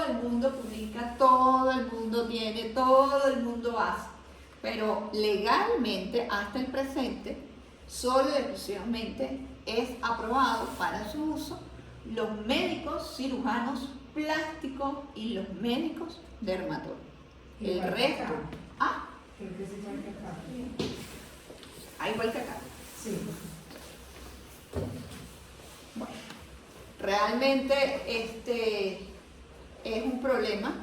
el mundo publica, todo el mundo tiene, todo el mundo hace, pero legalmente hasta el presente solo y exclusivamente es aprobado para su uso los médicos cirujanos plásticos y los médicos dermatólogos. El resto, Creo que es igual que acá. igual que acá. Sí. Bueno, realmente es un problema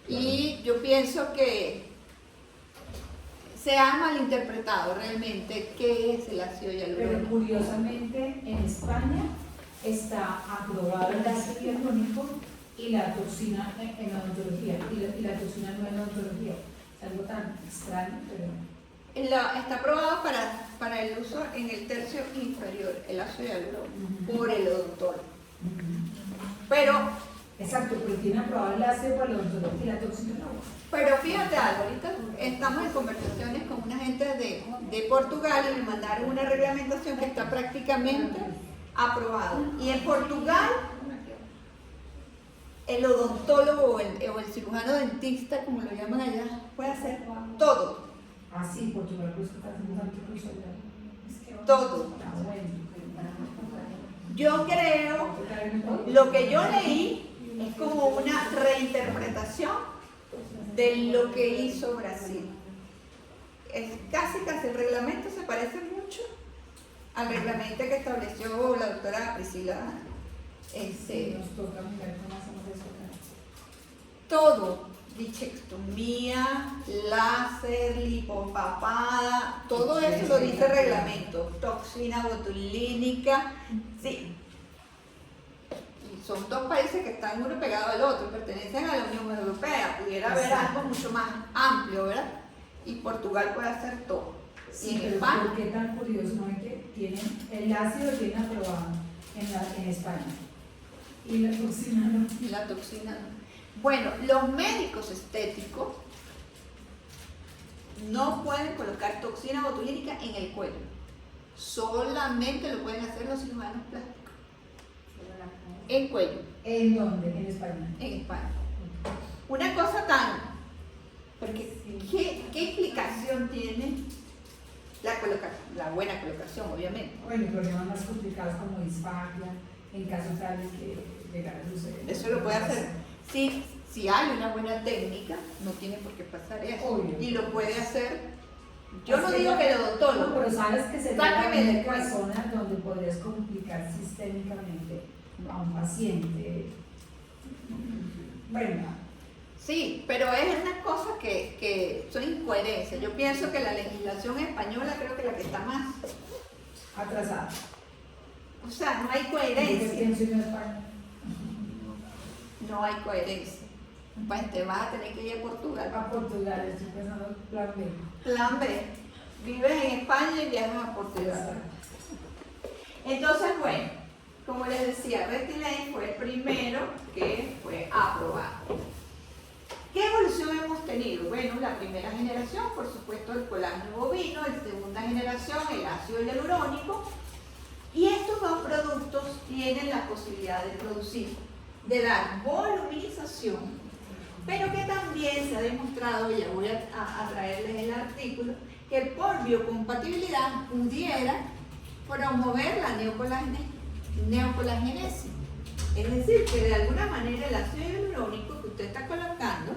y yo pienso que se ha malinterpretado realmente qué es el ácido Pero hialurónico. curiosamente en España está aprobado el ácido hialurónico y la toxina en odontología, y la toxina no en odontología. Es algo tan extraño, pero... Está aprobado para el uso en el tercio inferior, el ácido hialurónico, por el odontólogo. Pero exacto, pero tiene aprobado el ácido para la odontología y la toxina no. Pero fíjate algo, ahorita estamos en conversaciones con una gente de Portugal y me mandaron una reglamentación que está prácticamente aprobada. Y en Portugal, el odontólogo o el cirujano dentista, como lo llaman allá, puede hacer todo. Ah, sí, Portugal, pues que está haciendo tanto curso allá. Todo. Ah, bueno. Yo creo, lo que yo leí es como una reinterpretación de lo que hizo Brasil. Es casi el reglamento se parece mucho al reglamento que estableció la doctora Priscila. Nos toca mirar cómo hacemos eso acá. Todo, bichectomía, láser, lipopapada, todo eso lo dice el reglamento. Toxina botulínica, sí. Y son dos países que están uno pegado al otro, pertenecen a la Unión Europea. Pudiera haber algo mucho más amplio, ¿verdad? Y Portugal puede hacer todo. Sí, y en pero España, ¿por qué tan curioso? ¿No es que tienen el ácido lo tienen aprobado en España? Y la toxina no. y la toxina no. Bueno, los médicos estéticos no pueden colocar toxina botulínica en el cuello. Solamente lo pueden hacer los cirujanos plásticos. En cuello, ¿En dónde? En España. en España. Una cosa tan... Porque, ¿qué implicación tiene la buena colocación, obviamente? Bueno, problemas más complicados como disfagia, en casos tales que llegar a suceder. Eso lo puede hacer. Si hay una buena técnica, no tiene por qué pasar eso. Obvio. Y lo puede hacer. Yo no digo que el No, odontólogo. pero sabes que sería la Sáqueme del única cuello. zona donde podrías complicar sistémicamente a un paciente. Bueno, Sí, pero es una cosa que son incoherencias. Yo pienso que la legislación española creo que es la que está más. atrasada. O sea, no hay ¿Qué coherencia. pienso en España? No hay coherencia. Pues te vas a tener que ir a Portugal. A Portugal, estoy pensando en plan B. Plan B. Vives en España y viajas a Portugal. Entonces, bueno, como les decía, Restylane fue el primero que fue aprobado. ¿Qué evolución hemos tenido? Bueno, la primera generación, por supuesto, el colágeno bovino, la segunda generación, el ácido hialurónico, y estos dos productos tienen la posibilidad de dar voluminización, pero que también se ha demostrado, y ya voy a traerles el artículo, que por biocompatibilidad pudiera promover la neocolagenesis. Es decir, que de alguna manera el ácido hialurónico que usted está colocando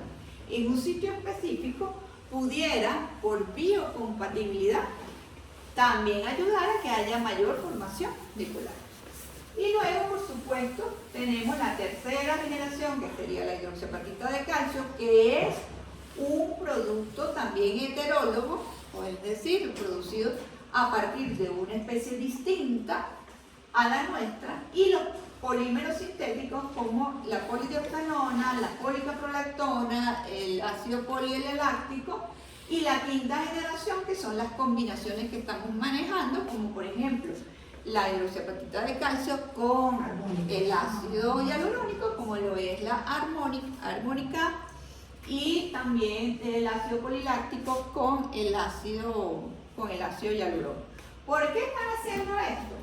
en un sitio específico pudiera, por biocompatibilidad, también ayudar a que haya mayor formación de colágeno. Y luego, por supuesto, tenemos la tercera generación, que sería la hidroxiapatita de calcio, que es un producto también heterólogo, o es decir, producido a partir de una especie distinta a la nuestra, y los polímeros sintéticos como la polidioxanona, la policaprolactona, el ácido polieláctico y la quinta generación, que son las combinaciones que estamos manejando, como por ejemplo la hidroxiapatita de calcio con el ácido hialurónico, como lo es la armónica, y también el ácido poliláctico con el ácido hialurónico. ¿Por qué están haciendo esto?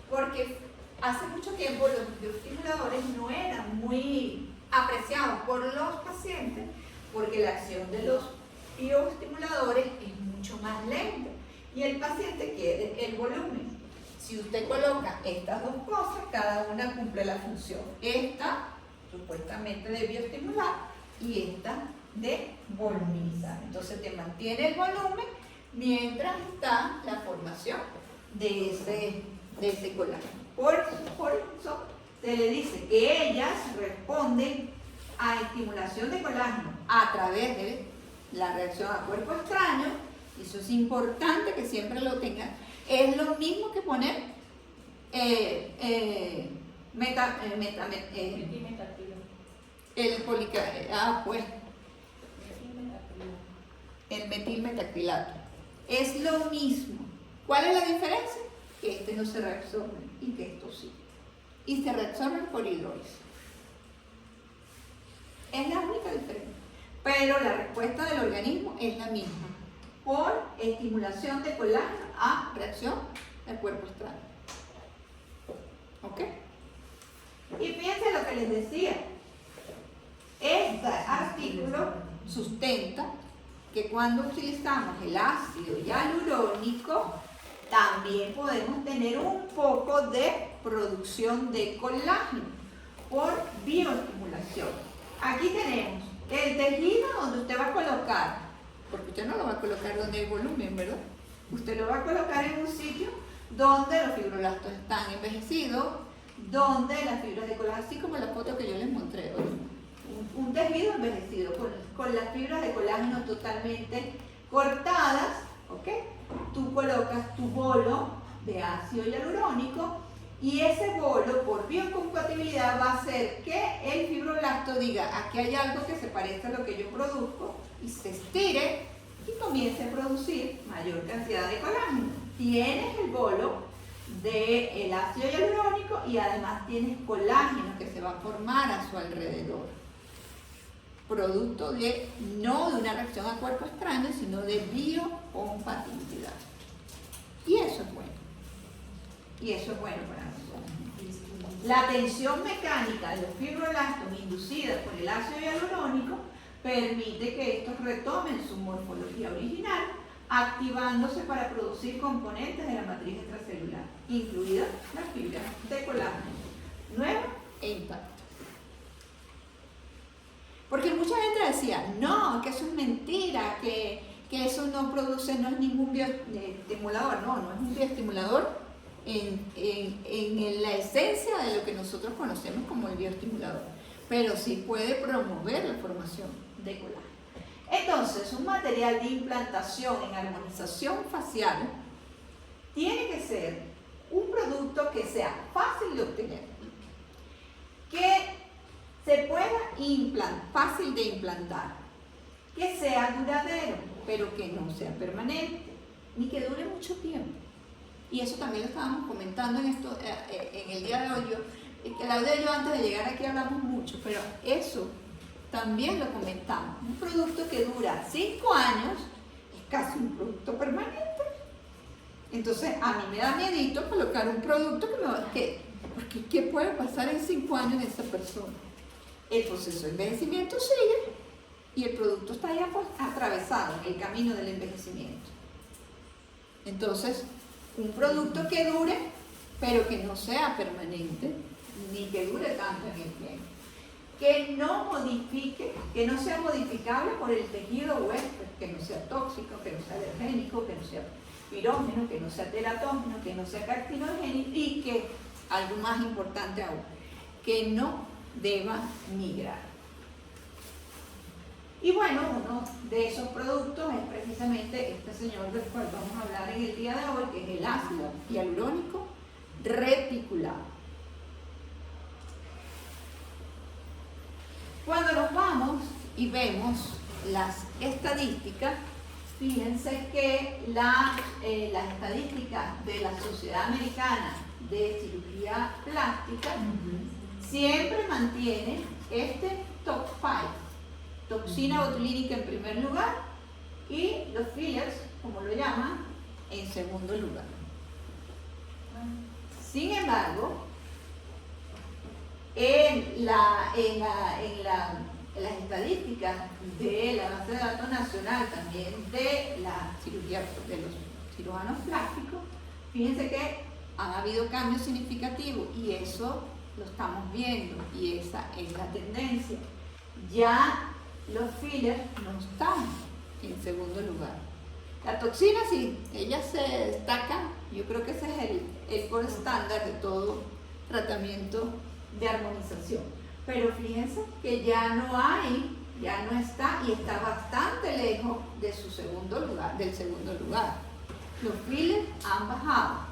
Porque hace mucho tiempo los bioestimuladores no eran muy apreciados por los pacientes porque la acción de los bioestimuladores es mucho más lenta y el paciente quiere el volumen. Si usted coloca estas dos cosas, cada una cumple la función. Esta, supuestamente de bioestimular, y esta de voluminizar. Entonces te mantiene el volumen mientras está la formación de ese colágeno. Por eso se le dice que ellas responden a estimulación de colágeno a través de la reacción a cuerpo extraño. Eso es importante que siempre lo tengan. Es lo mismo que poner el metilmetacrilato. Es lo mismo. ¿Cuál es la diferencia? Que este no se reabsorbe y que esto sí. Y se reabsorbe por hidrólisis. Es la única diferencia. Pero la respuesta del organismo es la misma. Por estimulación de colágeno a reacción al cuerpo extraño. ¿Ok? Y fíjense lo que les decía. Este artículo sustenta que cuando utilizamos el ácido hialurónico también podemos tener un poco de producción de colágeno por bioestimulación. Aquí tenemos el tejido donde usted va a colocar, porque usted no lo va a colocar donde hay volumen, ¿verdad? Usted lo va a colocar en un sitio donde los fibroblastos están envejecidos, donde las fibras de colágeno, así como la foto que yo les mostré hoy, un tejido envejecido con las fibras de colágeno totalmente cortadas, ¿ok? Tú colocas tu bolo de ácido hialurónico y ese bolo por biocompatibilidad va a hacer que el fibroblasto diga, aquí hay algo que se parece a lo que yo produzco, y se estire y comience a producir mayor cantidad de colágeno. Tienes el bolo del ácido hialurónico y además tienes colágeno que se va a formar a su alrededor, producto de no de una reacción a cuerpo extraño, sino de biocompatibilidad. Y eso es bueno. Y eso es bueno para nosotros. La tensión mecánica de los fibroblastos inducida por el ácido hialurónico permite que estos retomen su morfología original, activándose para producir componentes de la matriz extracelular, incluidas las fibras de colágeno, nuevas e intactas. Porque mucha gente decía, no, que eso es mentira, que eso no produce, no es ningún bioestimulador. No es un bioestimulador en la esencia de lo que nosotros conocemos como el bioestimulador, pero sí puede promover la formación de colágeno. Entonces, un material de implantación en armonización facial tiene que ser un producto que sea fácil de obtener, que se pueda fácil de implantar, que sea duradero, pero que no sea permanente, ni que dure mucho tiempo. Y eso también lo estábamos comentando en el día de hoy. Claudia y yo antes de llegar aquí hablamos mucho, pero eso también lo comentamos. Un producto que dura 5 años es casi un producto permanente. Entonces a mí me da miedito colocar un producto porque ¿qué puede pasar en 5 años en esa persona? El proceso de envejecimiento sigue y el producto está ya atravesado en el camino del envejecimiento. Entonces, un producto que dure, pero que no sea permanente, ni que dure tanto en el tiempo. Que no modifique, que no sea modificable por el tejido huésped, que no sea tóxico, que no sea alergénico, que no sea pirógeno, que no sea teratógeno, que no sea carcinogénico y que, algo más importante aún, que no deba migrar. Y bueno, uno de esos productos es precisamente este señor del cual vamos a hablar en el día de hoy, que es el ácido hialurónico reticulado. Cuando nos vamos y vemos las estadísticas, fíjense que las estadísticas de la Sociedad Americana de Cirugía Plástica siempre mantienen este top 5. Toxina botulínica en primer lugar y los fillers, como lo llaman, en segundo lugar. Sin embargo, en las estadísticas de la base de datos nacional, también de la cirugía de los cirujanos plásticos, fíjense que han habido cambios significativos y eso lo estamos viendo y esa es la tendencia. Ya los fillers no están en segundo lugar. La toxina sí, ella se destaca, yo creo que ese es el gold estándar de todo tratamiento de armonización. Pero fíjense que ya no hay, ya no está y está bastante lejos de su segundo lugar, del segundo lugar. Los fillers han bajado.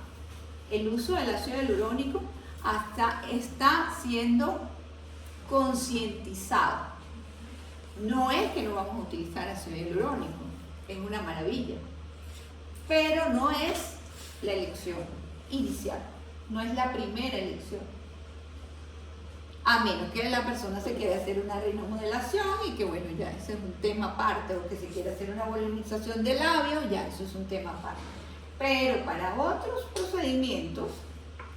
El uso del ácido hialurónico hasta está siendo concientizado. No es que no vamos a utilizar ácido hialurónico, es una maravilla, pero no es la elección inicial, no es la primera elección. A menos que la persona se quiera hacer una rinomodelación y que bueno, ya ese es un tema aparte, o que se quiera hacer una volumización de labios, ya eso es un tema aparte. Pero para otros procedimientos,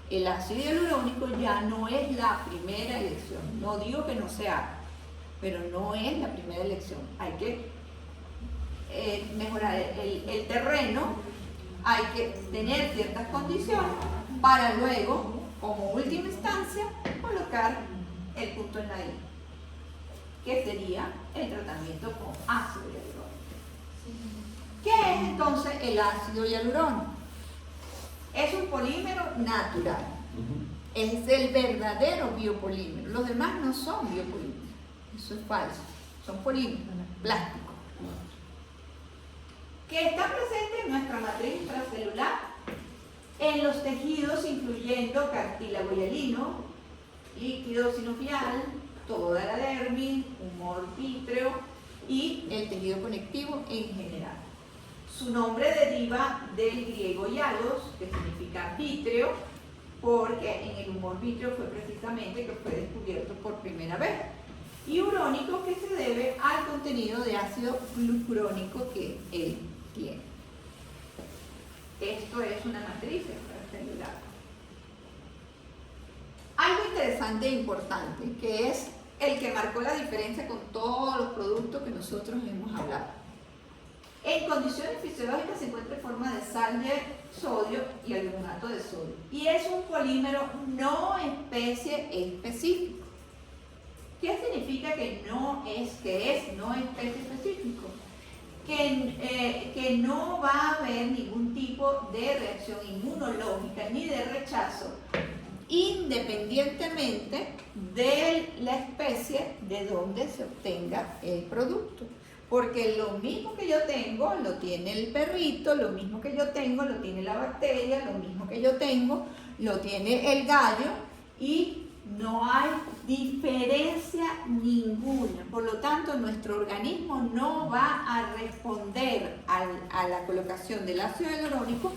el ácido hialurónico ya no es la primera elección. No digo que no se haga, pero no es la primera elección. Hay que mejorar el terreno, hay que tener ciertas condiciones para luego, como última instancia, colocar el punto en la I, que sería el tratamiento con ácido hialurónico. ¿Qué es entonces el ácido hialurónico? Es un polímero natural. Es el verdadero biopolímero. Los demás no son biopolímeros. Eso es falso. Son polímeros plásticos. Que están presentes en nuestra matriz intracelular, en los tejidos, incluyendo cartílago hialino, líquido sinovial, toda la dermis, humor vítreo y el tejido conectivo en general. Su nombre deriva del griego hialos, que significa vítreo, porque en el humor vítreo fue precisamente que fue descubierto por primera vez. Y urónico, que se debe al contenido de ácido glucurónico que él tiene. Esto es una matriz extracelular. Algo interesante e importante, que es el que marcó la diferencia con todos los productos que nosotros hemos hablado. En condiciones fisiológicas se encuentra en forma de sal de sodio y alumnato de sodio. Y es un polímero no especie específico. ¿Qué significa que no es especie específico? Que no va a haber ningún tipo de reacción inmunológica ni de rechazo, independientemente de la especie de donde se obtenga el producto. Porque lo mismo que yo tengo lo tiene el perrito, lo mismo que yo tengo lo tiene la bacteria, lo mismo que yo tengo lo tiene el gallo y no hay diferencia ninguna. Por lo tanto, nuestro organismo no va a responder a la colocación del ácido hialurónico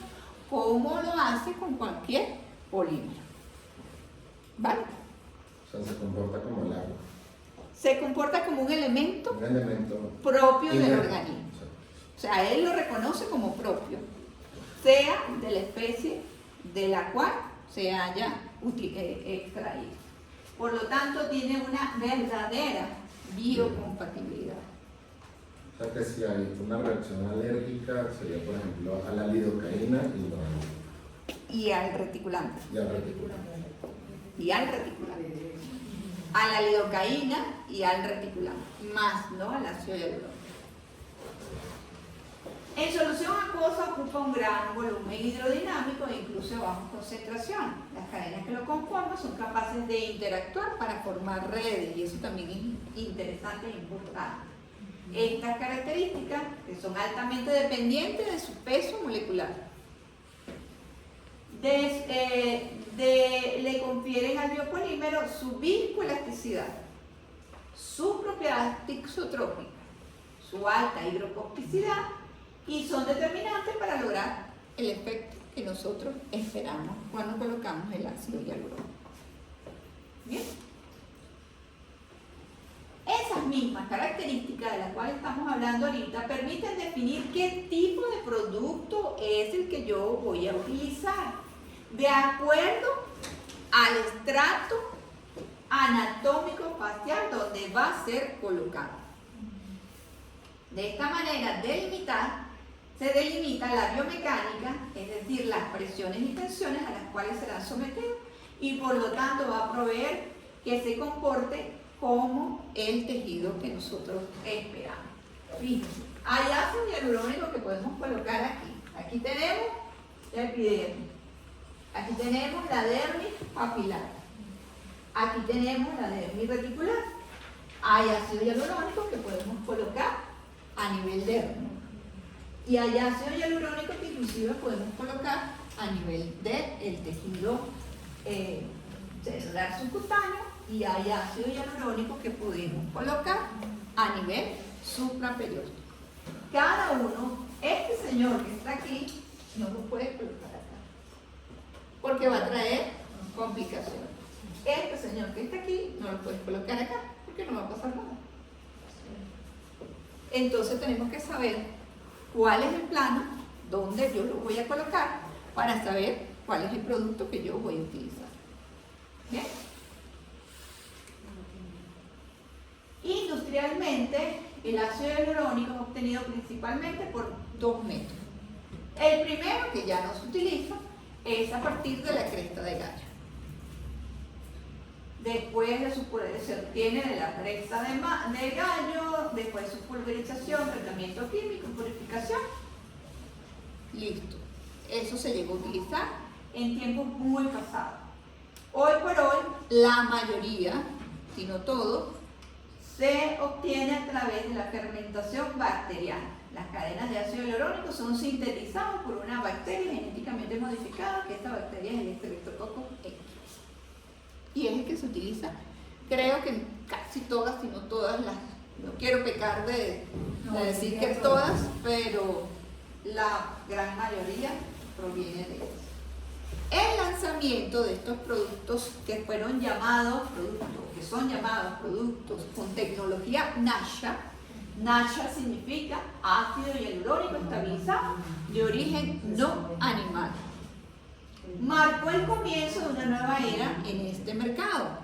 como lo hace con cualquier polímero. ¿Vale? O sea, se comporta como el agua. Se comporta como un elemento propio del organismo. O sea, él lo reconoce como propio, sea de la especie de la cual se haya extraído. Por lo tanto, tiene una verdadera biocompatibilidad. O sea que si hay una reacción alérgica, sería por ejemplo a la lidocaína y al reticulante. Y al reticulante. Y al reticulante. A la lidocaína y al reticulante, más no al ácido hialurónico. En solución acuosa ocupa un gran volumen hidrodinámico e incluso a baja concentración. Las cadenas que lo conforman son capaces de interactuar para formar redes y eso también es interesante e importante. Estas características, que son altamente dependientes de su peso molecular, le confieren al biopolímero su viscoelasticidad, su propiedad tixotrópica, su alta hidropoxicidad y son determinantes para lograr el efecto que nosotros esperamos cuando colocamos el ácido hialurónico. ¿Bien? Esas mismas características de las cuales estamos hablando ahorita permiten definir qué tipo de producto es el que yo voy a utilizar de acuerdo al estrato anatómico facial donde va a ser colocado. De esta manera se delimita la biomecánica, es decir, las presiones y tensiones a las cuales serán sometidos, y por lo tanto va a proveer que se comporte como el tejido que nosotros esperamos. Fíjense, hay ácido hialurónico que podemos colocar aquí. Aquí tenemos la epidermis, aquí tenemos la dermis papilar, aquí tenemos la dermis reticular. Hay ácido hialurónico que podemos colocar a nivel dermis. Y hay ácido hialurónico que inclusive podemos colocar a nivel del tejido celular subcutáneo, y hay ácido hialurónico que podemos colocar a nivel supraperióstico. Cada uno, este señor que está aquí, no lo puede colocar acá, porque va a traer complicaciones. Este señor que está aquí, no lo puedes colocar acá, porque no va a pasar nada. Entonces tenemos que saber cuál es el plano donde yo lo voy a colocar para saber cuál es el producto que yo voy a utilizar. ¿Bien? Industrialmente, el ácido hialurónico es obtenido principalmente por dos métodos. El primero, que ya no se utiliza, es a partir de la cresta de gallo. Después se obtiene de la cresta de gallo, después su pulverización, tratamiento químico, purificación. Listo. Eso se llegó a utilizar en tiempos muy pasados. Hoy por hoy, la mayoría, si no todo, se obtiene a través de la fermentación bacteriana. Las cadenas de ácido hialurónico son sintetizadas por una bacteria genéticamente modificada, que esta bacteria es el Streptococcus X. Y es el que se utiliza, creo que en casi todas, si no todas las, no quiero pecar de decir que todas, pero la gran mayoría proviene de eso. El lanzamiento de estos productos que fueron llamados productos con tecnología NASHA. NASHA significa ácido hialurónico estabilizado de origen no animal. Marcó el comienzo de una nueva era en este mercado.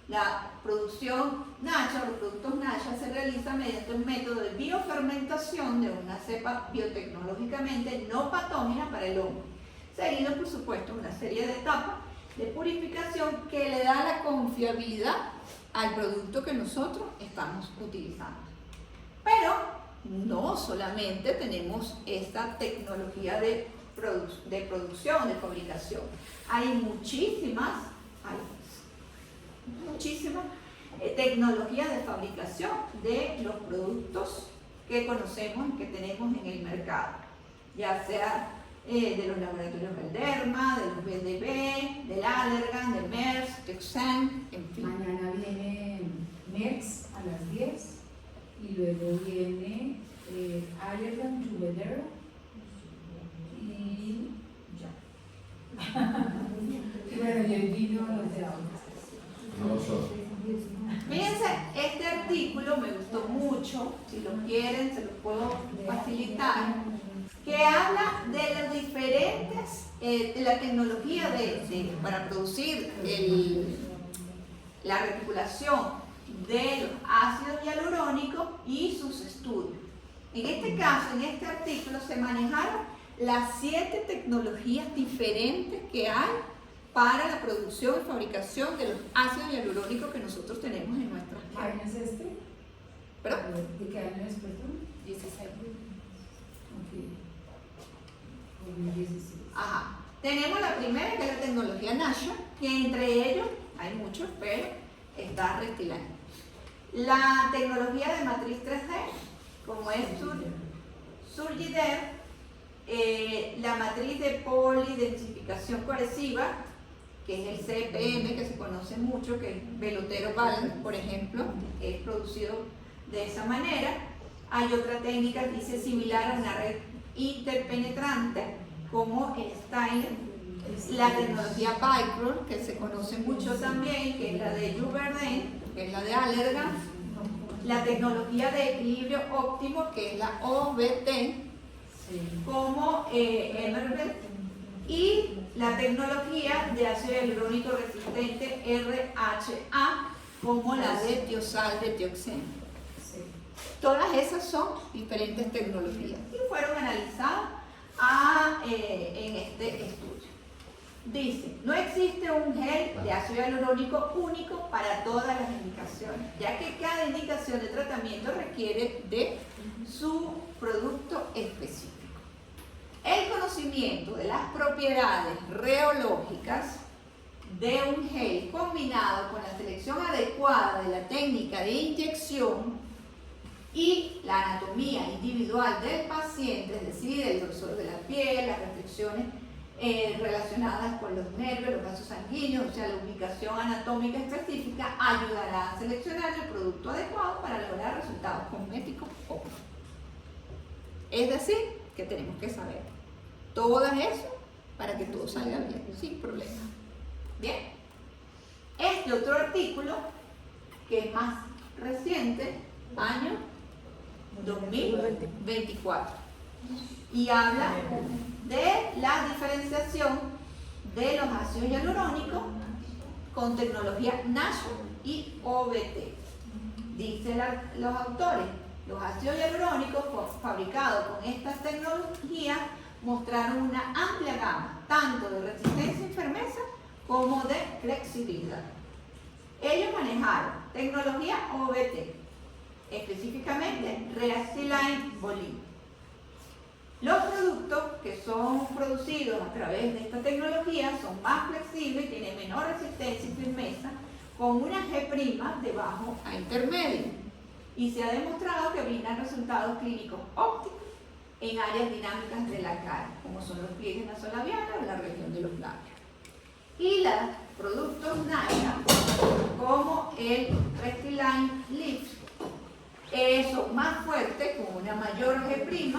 La producción NASHA, los productos NASHA, se realiza mediante un método de biofermentación de una cepa biotecnológicamente no patógena para el hombre, seguido por supuesto una serie de etapas de purificación que le da la confiabilidad al producto que nosotros estamos utilizando. Pero no solamente tenemos esta tecnología de producción, de fabricación. Hay muchísimas tecnologías de fabricación de los productos que conocemos y que tenemos en el mercado, ya sea de los laboratorios Galderma, de los BDB, del Allergan, de Merck, Texan, en fin. Mañana viene Merck a las 10 y luego viene Allergan, Juveler y ya. Bueno, y el vino los de ahora. Fíjense, este artículo me gustó mucho, si lo quieren se lo puedo facilitar, que habla de los diferentes, de la tecnología para producir la reticulación de los ácidos hialurónicos y sus estudios. En este caso, en este artículo se manejaron las 7 tecnologías diferentes que hay para la producción y fabricación de los ácidos hialurónicos que nosotros tenemos en nuestras ¿Qué año manos. es este? ¿Perdón? ¿De qué año es, perdón? 16. Ok. 2016. Ajá. Tenemos la primera, que es la tecnología NASHA, que entre ellos hay muchos, pero está Restylane. La tecnología de matriz 3D, como es Surgider, la matriz de polidensificación coerciva, que es el CPM, que se conoce mucho, que es Velotero Balance, por ejemplo, es producido de esa manera. Hay otra técnica que dice similar a una red interpenetrante, como el Steiner. La tecnología Vicryl, que se conoce mucho también, que es la de Juvederm, que es la de Allergan. La tecnología de equilibrio óptimo, que es la OBT, como Emerald, y la tecnología de ácido hialurónico resistente RHA, como la de tiosal de tioxeno. Sí. Todas esas son diferentes tecnologías y fueron analizadas en este estudio. Dice, no existe un gel de ácido hialurónico único para todas las indicaciones, ya que cada indicación de tratamiento requiere de su producto específico. El conocimiento de las propiedades reológicas de un gel combinado con la selección adecuada de la técnica de inyección y la anatomía individual del paciente, es decir, el grosor de la piel, las restricciones relacionadas con los nervios, los vasos sanguíneos, o sea, la ubicación anatómica específica, ayudará a seleccionar el producto adecuado para lograr resultados cosméticos óptimos. Es decir, que tenemos que saber todo eso para que todo salga bien, sin problema. Bien, este otro artículo, que es más reciente, año 2024, y habla de la diferenciación de los ácidos hialurónicos con tecnología NASH y OBT. Dicen los autores, los ácidos hialurónicos fabricados con estas tecnologías mostraron una amplia gama, tanto de resistencia y firmeza como de flexibilidad. Ellos manejaron tecnología OBT, específicamente Restylane Bolívar. Los productos que son producidos a través de esta tecnología son más flexibles, tienen menor resistencia y firmeza, con una G' de bajo a intermedio. Y se ha demostrado que brindan resultados clínicos óptimos en áreas dinámicas de la cara, como son los pliegues nasolabiales o la región de los labios. Y los productos NASH, como el Restylane Lips, son más fuertes, con una mayor G',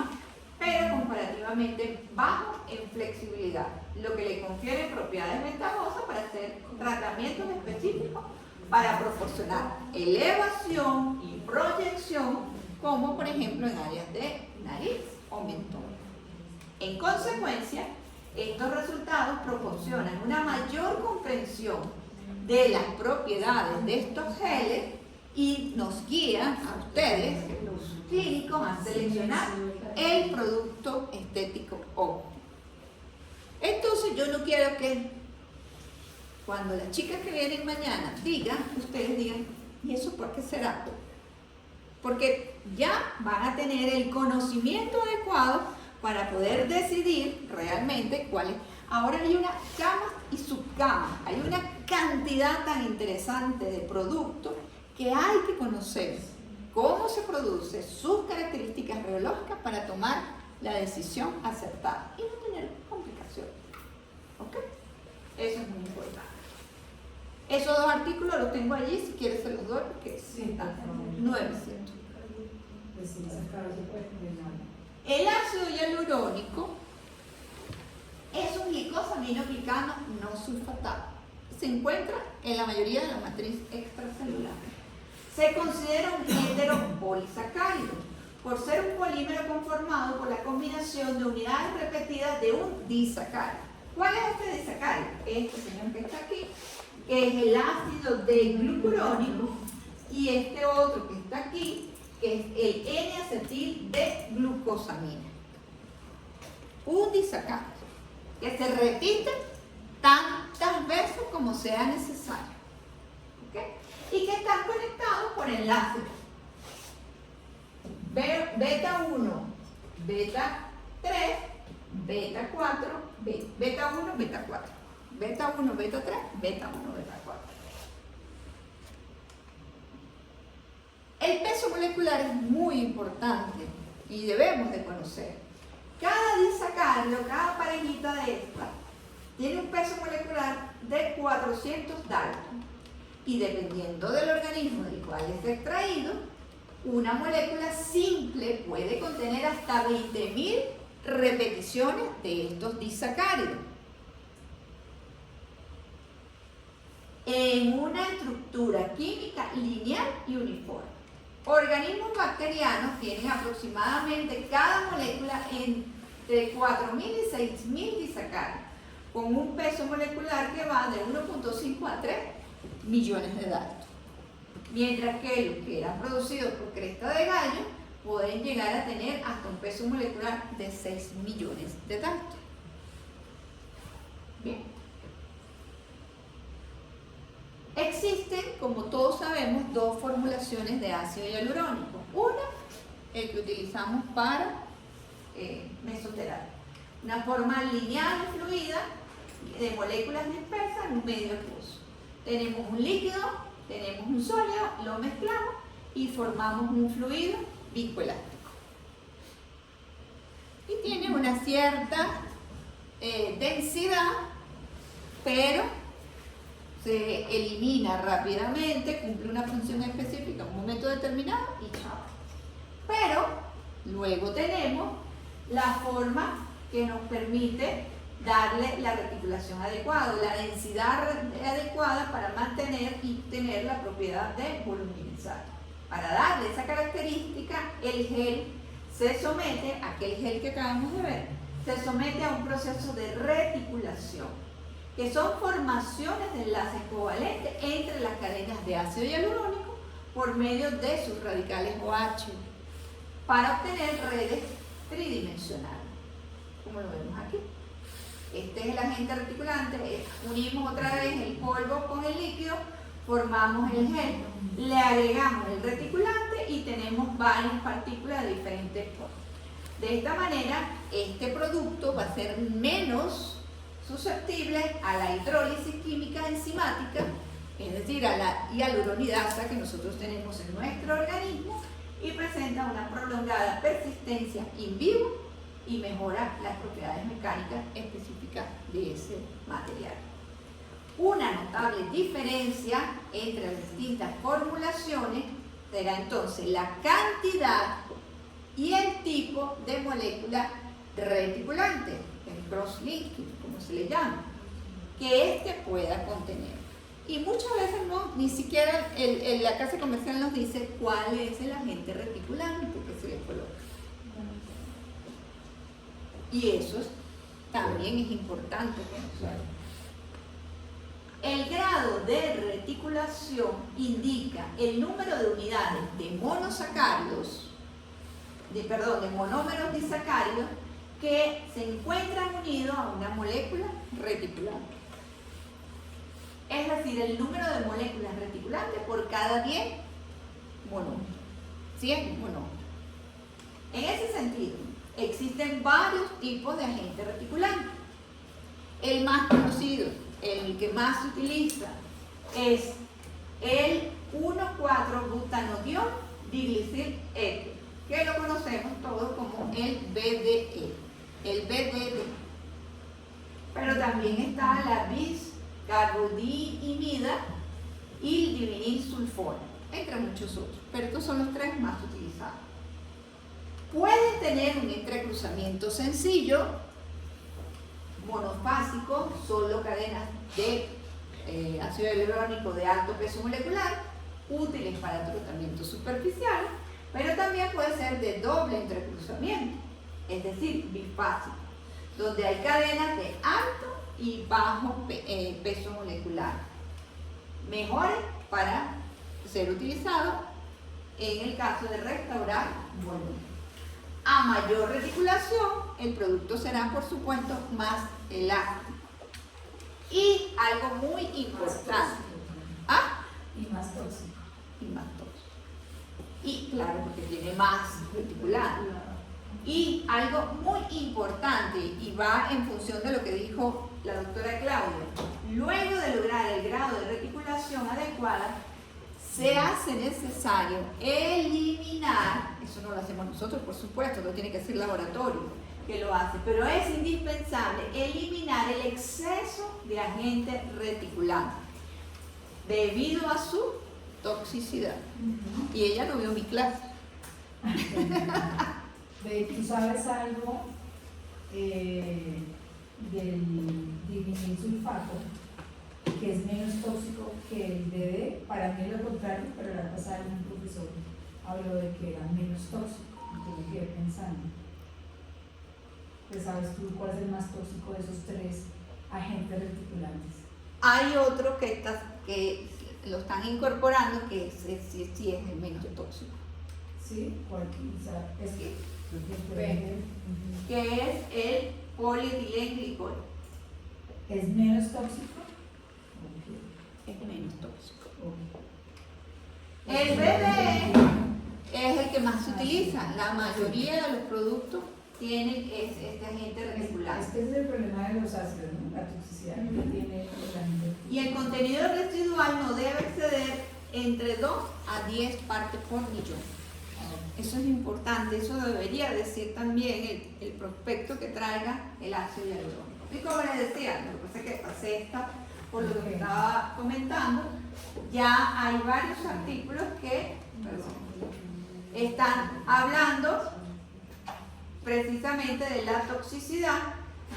pero comparativamente bajo en flexibilidad, lo que le confiere propiedades ventajosas para hacer tratamientos específicos para proporcionar elevación y proyección, como por ejemplo en áreas de nariz o mentón. En consecuencia, estos resultados proporcionan una mayor comprensión de las propiedades de estos geles y nos guían a ustedes, los clínicos, a seleccionar el producto estético óptimo. Entonces yo no quiero que cuando las chicas que vienen mañana ustedes digan, ¿y eso por qué será? Porque ya van a tener el conocimiento adecuado para poder decidir realmente cuál es. Ahora hay unas camas y subcamas, hay una cantidad tan interesante de productos que hay que conocer cómo se produce, sus características reológicas para tomar la decisión acertada y no tener complicaciones. ¿Ok? Eso es muy importante. Esos dos artículos los tengo allí, si quieres se los doy porque están nuevecientos. El ácido hialurónico es un glicosaminoglicano no sulfatado. Se encuentra en la mayoría de la matriz extracelular. Se considera un heteropolisacárido por ser un polímero conformado por la combinación de unidades repetidas de un disacárido. ¿Cuál es este disacárido? Este señor que está aquí, que es el ácido D-glucurónico, y este otro que está aquí, que es el N-acetil de glucosamina. Un disacárido que se repite tantas veces como sea necesario. ¿Okay? Y que están conectados por enlaces beta 1, beta 3, beta 4, beta 1, beta 4, beta 1, beta 3, beta 1, beta 4. El peso molecular es muy importante y debemos de conocer. Cada disacárido, cada parejita de estas, tiene un peso molecular de 400 Dalton. Y dependiendo del organismo del cual es extraído, una molécula simple puede contener hasta 20.000 repeticiones de estos disacáridos. En una estructura química lineal y uniforme. Organismos bacterianos tienen aproximadamente cada molécula entre 4.000 y 6.000 disacáridos, con un peso molecular que va de 1.5 a 3 millones de datos. Mientras que los que eran producidos por cresta de gallo pueden llegar a tener hasta un peso molecular de 6 millones de datos. Bien. Existen, como todos sabemos, dos formulaciones de ácido hialurónico. Una, el que utilizamos para mesoterapia. Una forma lineal y fluida de moléculas dispersas en un medio acuoso. Tenemos un líquido, tenemos un sólido, lo mezclamos y formamos un fluido viscoelástico. Y tiene una cierta densidad, pero se elimina rápidamente, cumple una función específica en un momento determinado y chao. Pero luego tenemos la forma que nos permite darle la reticulación adecuada, la densidad adecuada para mantener y tener la propiedad de voluminizar. Para darle esa característica, el gel se somete, aquel gel que acabamos de ver, se somete a un proceso de reticulación, que son formaciones de enlaces covalentes entre las cadenas de ácido hialurónico por medio de sus radicales OH, para obtener redes tridimensionales, como lo vemos aquí. Este es el agente reticulante, unimos otra vez el polvo con el líquido, formamos el gel, le agregamos el reticulante y tenemos varias partículas de diferentes formas. De esta manera, este producto va a ser menos susceptible a la hidrólisis química enzimática, es decir, a la hialuronidasa que nosotros tenemos en nuestro organismo, y presenta una prolongada persistencia in vivo y mejora las propiedades mecánicas específicas de ese material. Una notable diferencia entre las distintas formulaciones será entonces la cantidad y el tipo de molécula reticulante, el cross-linking, como se le llama, que éste pueda contener. Y muchas veces no, ni siquiera la casa comercial nos dice cuál es el agente reticulante que se le coloca. Y eso también es importante conocerlo. El grado de reticulación indica el número de unidades de monosacáridos, de monómeros disacáridos que se encuentran unidos a una molécula reticulante. Es decir, el número de moléculas reticulantes por cada 10 monómeros. 100 monómeros. En ese sentido, existen varios tipos de agentes reticulantes. El más conocido, el que más se utiliza, es el 1,4-butanodiol diglicil éter, que lo conocemos todos como el BDE, el BDD. Pero también está la biscarbondiimida y el divinilsulfona, entre muchos otros, pero estos son los tres más utilizados. Pueden tener un entrecruzamiento sencillo, monofásico, solo cadenas de ácido hialurónico de alto peso molecular, útiles para tratamiento superficial, pero también puede ser de doble entrecruzamiento, es decir, bifásico, donde hay cadenas de alto y bajo peso molecular, mejores para ser utilizados en el caso de restaurar volumen. A mayor reticulación, el producto será, por supuesto, más elástico. Y algo muy importante. ¿Ah? Y más tóxico. Y más tóxico. Y claro, porque tiene más reticulante. Y algo muy importante, y va en función de lo que dijo la doctora Claudia, luego de lograr el grado de reticulación adecuada, se hace necesario eliminar, eso no lo hacemos nosotros, por supuesto, lo tiene que hacer el laboratorio que lo hace, pero es indispensable eliminar el exceso de agente reticulante debido a su toxicidad. Y ella no vio mi clase. ¿Tú sabes algo del divinilsulfato, que es menos tóxico que el BD? Para mí es lo contrario, pero la pasada un profesor habló de que era menos tóxico, entonces me quedé pensando. Pues, ¿sabes tú cuál es el más tóxico de esos tres agentes reticulantes. Hay otro que lo están incorporando que sí es el menos tóxico, ¿Sí? ¿Cuál? O sea, es que que es el polietilenglicol. ¿es menos tóxico? Es menos tóxico. Ok. El BDE es el que más se utiliza. La mayoría de los productos tienen este agente reticulante. Este es el problema de los ácidos, ¿no? La toxicidad que tiene el agente. Y el contenido residual no debe exceder entre 2 a 10 partes por millón. Eso es importante, eso debería decir también el prospecto que traiga el ácido hialurónico. Y como les decía, lo que pasa es que pasé esta por lo que estaba comentando, ya hay varios artículos que están hablando precisamente de la toxicidad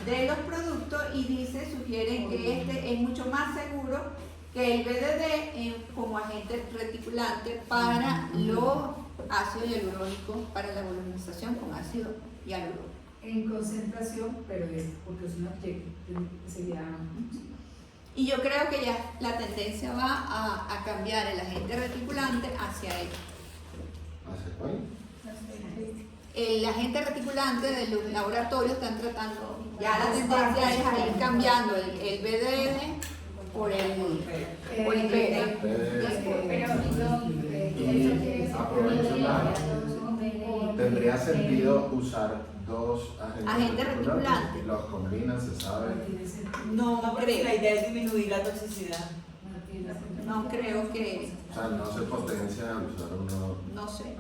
de los productos y sugieren que este es mucho más seguro que el BDD como agente reticulante para los ácidos hialurónicos, para la voluminización con ácido hialurónico. En concentración, pero es porque es un objeto, sería... Y yo creo que ya la tendencia va a cambiar el agente reticulante hacia él. ¿Hacia cuál? El agente reticulante de los laboratorios están tratando, ya la tendencia es a ir cambiando el BDD por el BD. Tendría sentido usar dos Agentes reticulantes. Los combinan, se sabe. No Porque la creo, idea es disminuir la toxicidad. no creo que, O sea, no se potencia al usar uno. no sé,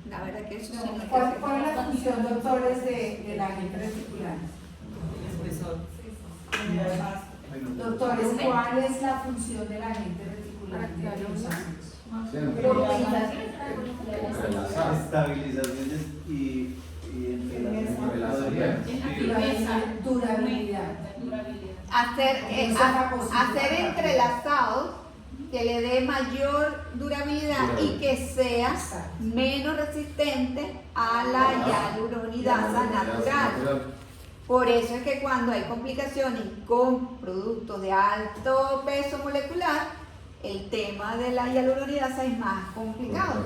la verdad que eso sí no ¿Cuál es es la función, doctores, del agente reticulante? El espesor. Doctores, ¿cuál es la función del agente reticulante de los ácidos? Relazar. Estabilizaciones y Entrelazación. Durabilidad. hacer entrelazados que le dé mayor durabilidad y que sea Exacto. menos resistente a la hialuronidasa natural. Por eso es que cuando hay complicaciones con productos de alto peso molecular, el tema de la hialuronidasa es más complicado,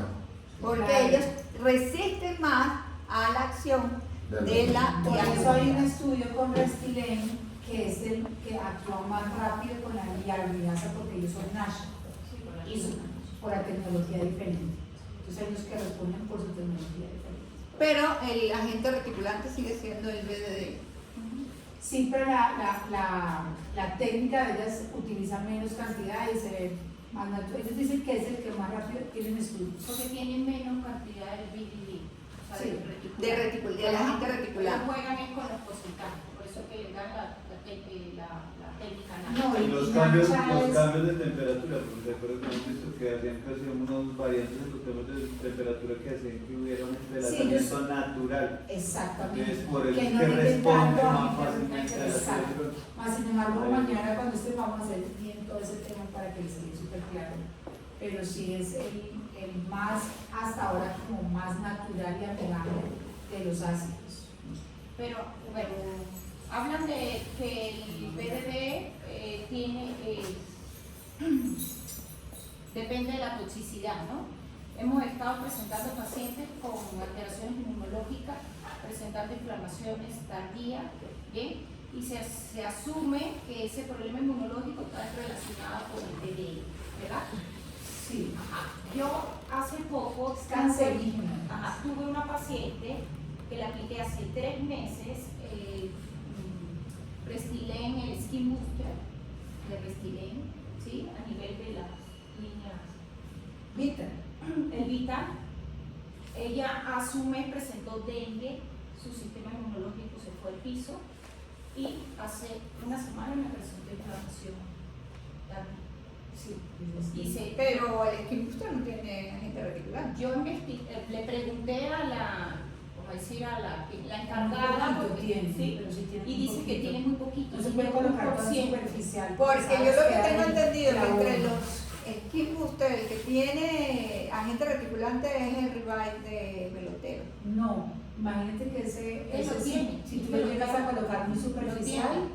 porque Claro. ellos resisten más a la acción de la Por eso hay un hialuronidasa. estudio con Restylane que es el que actúa más rápido con la hialuronidasa porque ellos son NASH y por la tecnología diferente. Entonces hay los que responden por su tecnología diferente. Pero el agente reticulante sigue siendo el BDD. Sí, pero la técnica de ellas utiliza menos cantidad y se ve más natural. Ellos dicen que es el que más rápido tienen estudios. Porque tienen menos cantidad de BDD, o sea, Sí, Del agente reticulante. Ellos juegan es con los porcentajes, por eso que le dan la técnica No, Y y los la cambios, NASA los es- cambios de temperatura, porque recuerdo que hemos visto que habían casi unos variantes en los temas de temperatura que hacían que hubiera un entrelazamiento natural. Exactamente. Entonces, por eso Que es no que le responde intentando más a- fácilmente a la Exacto. temperatura. Más sin embargo, mañana cuando vamos a hacer bien todo ese tema para que les quede súper claro. Pero sí es el más, hasta ahora, como más natural y amigable de los ácidos. Pero, bueno, hablan de que el BDD tiene, depende de la toxicidad, ¿no? Hemos estado presentando pacientes con alteraciones inmunológicas, presentando inflamaciones tardías, ¿bien? Y se asume que ese problema inmunológico está relacionado con el BDD, ¿verdad? Sí, Ajá. Yo hace poco es cancerígeno. tuve una paciente que la apliqué hace 3 meses, Restylane, el Skin Booster de Restylane, ¿sí? A nivel de las líneas Vita. el Vita. Ella hace un mes presentó dengue, su sistema inmunológico se fue al piso y hace una semana me presentó inflamación también. Sí, Pero el skin booster no tiene agente reticulante. yo le pregunté a la, como decir, a la encargada, Un poquito porque- tiene, sí, pero sí tiene y un dice que poquito. tiene muy poquito. No se puede colocar tan 1%. superficial. Porque yo sabes lo que hay tengo entendido es que la entre uno. los skin booster, el que tiene agente reticulante es el Revive de Velotero. No, imagínate que ese Él lo sí, tiene. si tú lo llegas a colocar muy superficial,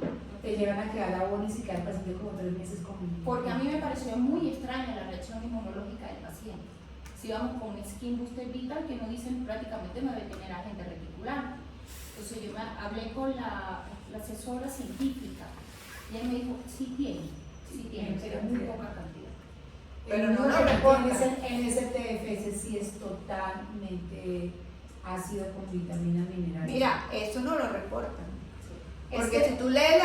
te llevan a quedar abonos y quedar paciente como 3 meses con... Porque a mí me pareció muy extraña la reacción inmunológica del paciente. Si vamos con Skin Booster Vital, que no dicen prácticamente no debe tener agente reticular. Entonces yo hablé con la asesora científica y ella me dijo, sí tiene, pero muy poca cantidad. Pero El no número lo que reporta. tiene en ese TFS sí es totalmente ácido con vitamina mineral. Mira, eso no lo reportan. Es Porque que si tú lees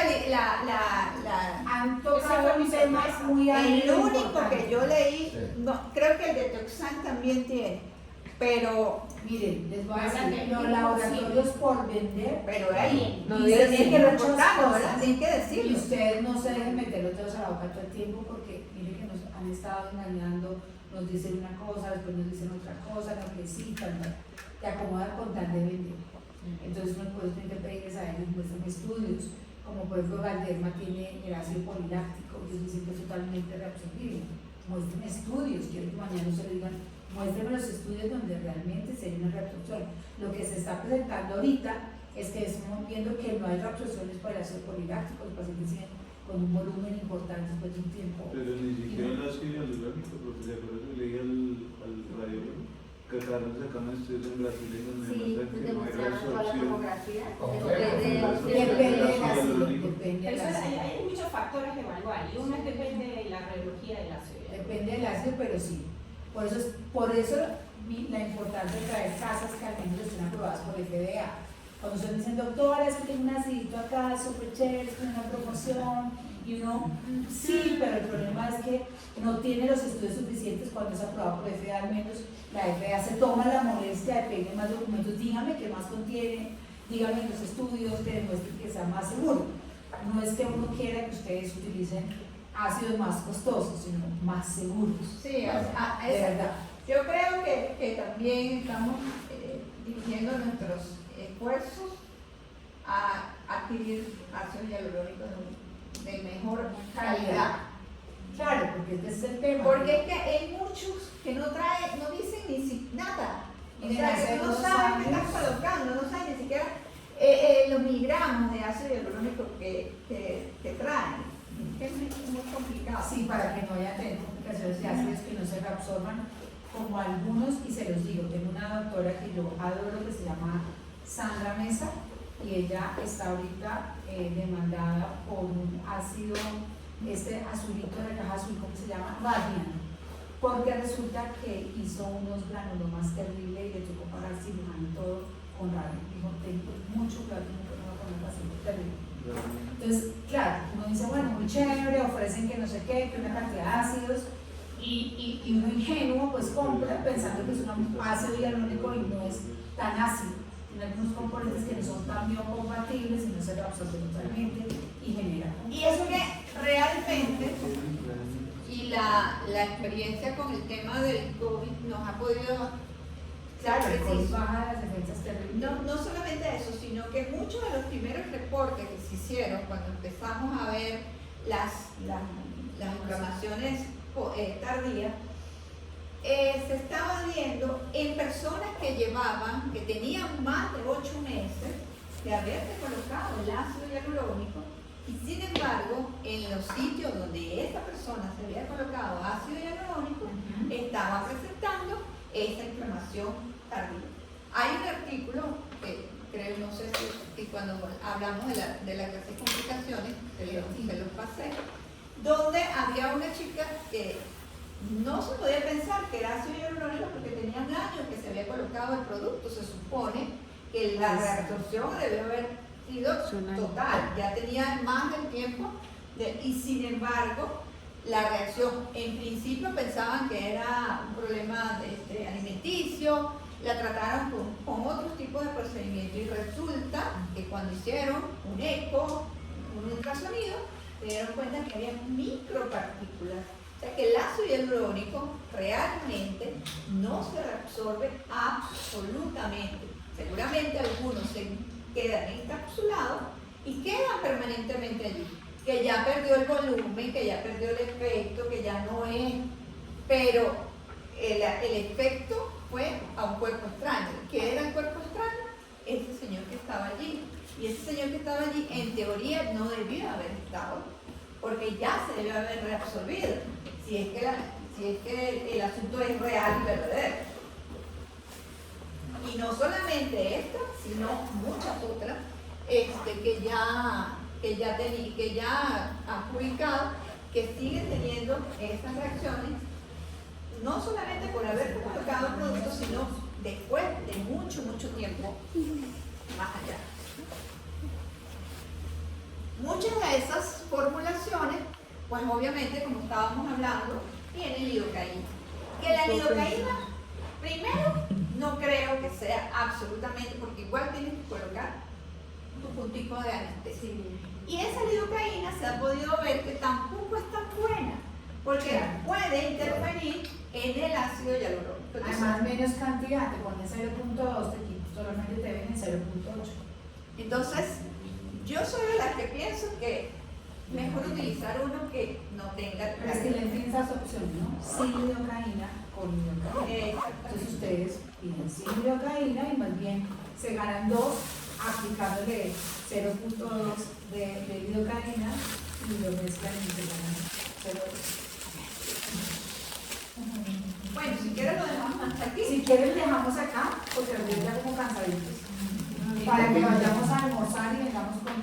han tocado un tema muy el único importante. que yo leí, Sí. no, creo que el de Toxan también tiene, pero Miren, les voy a Ahora decir, que- los laboratorios por vender, ahí no Dicen tienen que muchas reportarlo, cosas. ¿verdad? Tienen que y decirlo. ustedes no se dejen meter los dedos a la boca todo el tiempo porque miren que nos han estado engañando, nos dicen una cosa, después nos dicen otra cosa, no que sí, te acomodan con tal de vender. Entonces no puedes tener que pedirles a ellos, muestran estudios, como por ejemplo Galderma tiene el ácido poliláctico, que dicen que es totalmente reabsorbible. Muestren estudios, quiero que mañana se lo digan, muéstrenme los estudios donde realmente se hay una reabsorción. Lo que se está presentando ahorita es que estamos viendo que no hay reabsorciones para el ácido poliláctico, los pacientes siguen con un volumen importante después de un tiempo. Pero ni siquiera el ácido hialurónico, porque de acuerdo que le dije al radiólogo que acabaron sacando estudios en Brasil en donde demuestran que no hay reabsorción. Depende del ácido, depende Pero del eso ácido. hay muchos factores a evaluar y uno depende de la radiología del ácido. Depende del ácido, pero sí. Por eso la importancia de traer casas que al menos estén aprobadas por FDA. Cuando ustedes dicen, doctora, es que tengo un acidito acá, súper chévere, es una promoción, y uno, sí, pero el problema es que no tiene los estudios suficientes cuando es aprobado por FDA, al menos la FDA se toma la molestia de pedirle más documentos, dígame qué más contiene, dígame los estudios que demuestren que sea más seguro. No es que uno quiera que ustedes utilicen ácidos más costosos, sino más seguros. Sí, De verdad. yo creo que también estamos dirigiendo nuestros esfuerzos a adquirir ácido hialurónico de mejor calidad. Claro, porque ese es el tema. Porque es que hay muchos que no traen, no dicen nada. O Miren, sea, hace que no unos saben qué años- estás colocando, no saben ni siquiera los miligramos de ácido hialurónico que traen. Es muy complicado. Sí, para que no haya tener complicaciones de ácidos que no se reabsorban, como algunos, y se los digo, tengo una doctora que yo adoro que se llama Sandra Mesa, y ella está ahorita demandada por un ácido, azulito de la caja azul, ¿cómo se llama? Radiant, porque resulta que hizo unos granulomas terribles y le tocó pagar cirujano y todo con Radiant. Dijo, tengo mucho cuidado, no me voy a poner paciente terrible. Entonces, claro, uno dice, bueno, muy chévere, ofrecen que no sé qué, que una cantidad de ácidos, y uno ingenuo pues compra pensando que es un ácido hialurónico y no es tan ácido. Tiene algunos componentes que no son tan biocompatibles y no se reabsorben totalmente y genera. Y es que realmente, y la experiencia con el tema del COVID nos ha podido Claro, el COVID preciso. baja las defensas terribles. No solamente eso, sino que muchos de los primeros reportes que se hicieron cuando empezamos a ver las inflamaciones tardías, se estaba viendo en personas que tenían más de 8 meses de haberse colocado el ácido hialurónico, y sin embargo, en los sitios donde esa persona se había colocado ácido hialurónico, estaba presentando esa inflamación tardía. Hay un artículo que creo, no sé si cuando hablamos de las graves complicaciones, se los pasé, donde había una chica que no se podía pensar que era ácido hialurónico porque tenía un año que se había colocado el producto. Se supone que la reabsorción debió haber sido total, ya tenía más del tiempo, y sin embargo, la reacción, en principio pensaban que era un problema alimenticio, la trataron con otros tipos de procedimientos y resulta que cuando hicieron un eco, un ultrasonido, se dieron cuenta que había micropartículas. O sea que el ácido hialurónico realmente no se reabsorbe absolutamente. Seguramente algunos se quedan encapsulados y quedan permanentemente allí, que ya perdió el volumen, que ya perdió el efecto, que ya no es, pero el efecto fue a un cuerpo extraño. ¿Qué era el cuerpo extraño? Ese señor que estaba allí. Y ese señor que estaba allí, en teoría, usted no debió haber estado, porque ya se debió haber reabsorbido, si es que el asunto es real y verdadero. Y no solamente esta, sino muchas otras que ya han publicado, que siguen teniendo estas reacciones, no solamente por haber colocado el producto, sino después de mucho, mucho tiempo más allá. Muchas de esas formulaciones, pues obviamente, como estábamos hablando, tienen lidocaína. Que la lidocaína, primero, no creo que sea absolutamente, porque igual tienes que colocar tu puntico de anestesia. Y esa lidocaína se ha podido ver que tampoco es tan buena, porque puede interferir en el ácido hialurónico. Además, menos cantidad, te pones 0.2, solamente te ven en 0.8. Entonces, yo soy de las que pienso que mejor utilizar uno que no tenga. Pero es que le tienes esa opción, ¿no? Sin lidocaína, con lidocaína. Entonces ustedes piden sin lidocaína y más bien se ganan 2 aplicándole 0.2 de lidocaína y lo mezclan y se ganan 0.2. Bueno, si quieres lo dejamos hasta aquí. Si quieren dejamos acá, porque nos ya como cansaditos. Para que vayamos a almorzar y vengamos con